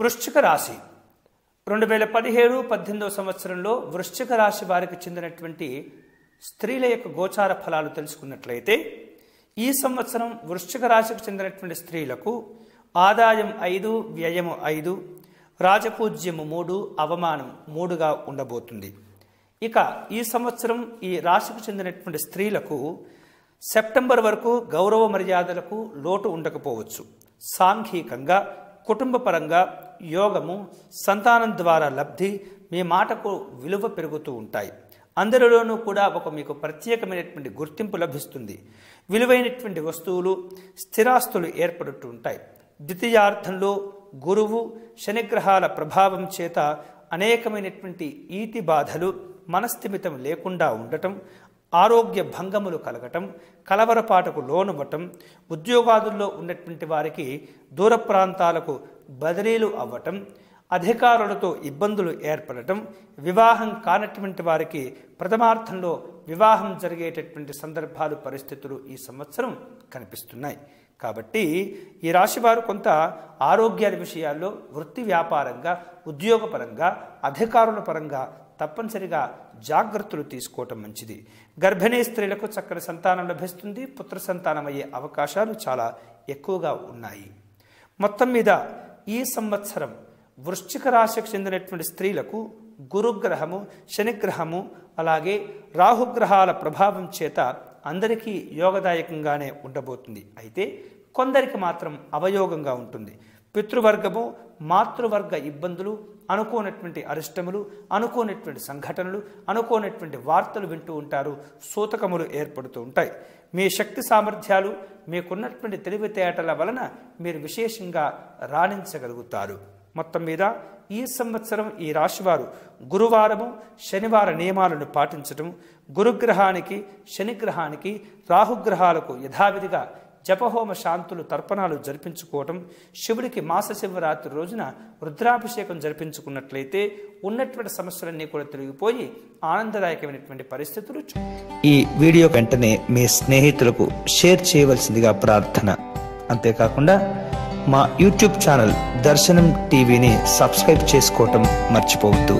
వృశ్చిక రాశి 2017-18 సంవత్సరంలో వృశ్చిక రాశి వారికి చెందినటువంటి స్త్రీల యొక్క గోచార ఫలాలు తెలుసుకున్నట్లయితే ఈ సంవత్సరం వృశ్చిక రాశికి చెందినటువంటి స్త్రీలకు ఆదాయం 5, వ్యయము 5, రాజపూజ్యము 3, అవమానం 3గా ఉండబోతుంది. ఇక ఈ సంవత్సరం ఈ రాశికి చెందినటువంటి స్త్రీలకు సెప్టెంబర్ వరకు గౌరవ మర్యాదలకు లోటు ఉండకపోవచ్చు. సాంఘికంగా కుటుంబపరంగా యోగము, సంతానం ద్వారా లబ్ధి, మీ మాటకు విలువ పెరుగుతూ ఉంటాయి. అందరిలోనూ కూడా మీకు ప్రత్యేకమైనటువంటి గుర్తింపు లభిస్తుంది. విలువైనటువంటి వస్తువులు, స్థిరాస్తులు ఏర్పడుతూ ఉంటాయి. ద్వితీయార్థంలో గురువు, శనిగ్రహాల ప్రభావం చేత అనేకమైనటువంటి ఈతి బాధలు, మనస్థిమితం లేకుండా ఉండటం, ఆరోగ్య భంగములు కలగటం, కలవరపాటుకు లోనవ్వటం, ఉద్యోగాదుల్లో ఉన్నటువంటి వారికి దూర ప్రాంతాలకు బదిలీలు అవ్వటం, అధికారులతో ఇబ్బందులు ఏర్పడటం, వివాహం కానటువంటి వారికి ప్రథమార్థంలో వివాహం జరిగేటటువంటి సందర్భాలు, పరిస్థితులు ఈ సంవత్సరం కనిపిస్తున్నాయి. కాబట్టి ఈ రాశివారు కొంత ఆరోగ్యాల విషయాల్లో వృత్తి వ్యాపారంగా, ఉద్యోగపరంగా, అధికారుల పరంగా తప్పనిసరిగా జాగ్రత్తలు తీసుకోవటం మంచిది. గర్భిణీ స్త్రీలకు చక్కని సంతానం లభిస్తుంది. పుత్ర సంతానం అయ్యే అవకాశాలు చాలా ఎక్కువగా ఉన్నాయి. మొత్తం మీద ఈ సంవత్సరం వృశ్చిక రాశికి చెందినటువంటి స్త్రీలకు గురుగ్రహము, శనిగ్రహము, అలాగే రాహుగ్రహాల ప్రభావం చేత అందరికీ యోగదాయకంగానే ఉండబోతుంది. అయితే కొందరికి మాత్రం అవయోగంగా ఉంటుంది. పితృవర్గము, మాతృవర్గ ఇబ్బందులు, అనుకోనటువంటి అరిష్టములు, అనుకోనటువంటి సంఘటనలు, అనుకోనటువంటి వార్తలు వింటూ ఉంటారు. సూతకములు ఏర్పడుతూ ఉంటాయి. మీ శక్తి సామర్థ్యాలు, మీకున్నటువంటి తెలివితేటల వలన మీరు విశేషంగా రాణించగలుగుతారు. మొత్తం మీద ఈ సంవత్సరం ఈ రాశివారు గురువారము, శనివార నియమాలను పాటించటం, గురుగ్రహానికి, శనిగ్రహానికి, రాహుగ్రహాలకు యథావిధిగా జపహోమ శాంతులు, తర్పణాలు జరిపించుకోవటం, శివుడికి మాస శివరాత్రి రోజున రుద్రాభిషేకం జరిపించుకున్నట్లయితే ఉన్నటువంటి సమస్యలన్నీ కూడా తొలగిపోయి ఆనందదాయకమైనటువంటి పరిస్థితులు. ఈ వీడియో వెంటనే మీ స్నేహితులకు షేర్ చేయవలసిందిగా ప్రార్థన. అంతేకాకుండా మా యూట్యూబ్ ఛానల్ దర్శనం టీవీని సబ్స్క్రైబ్ చేసుకోవటం మర్చిపోవద్దు.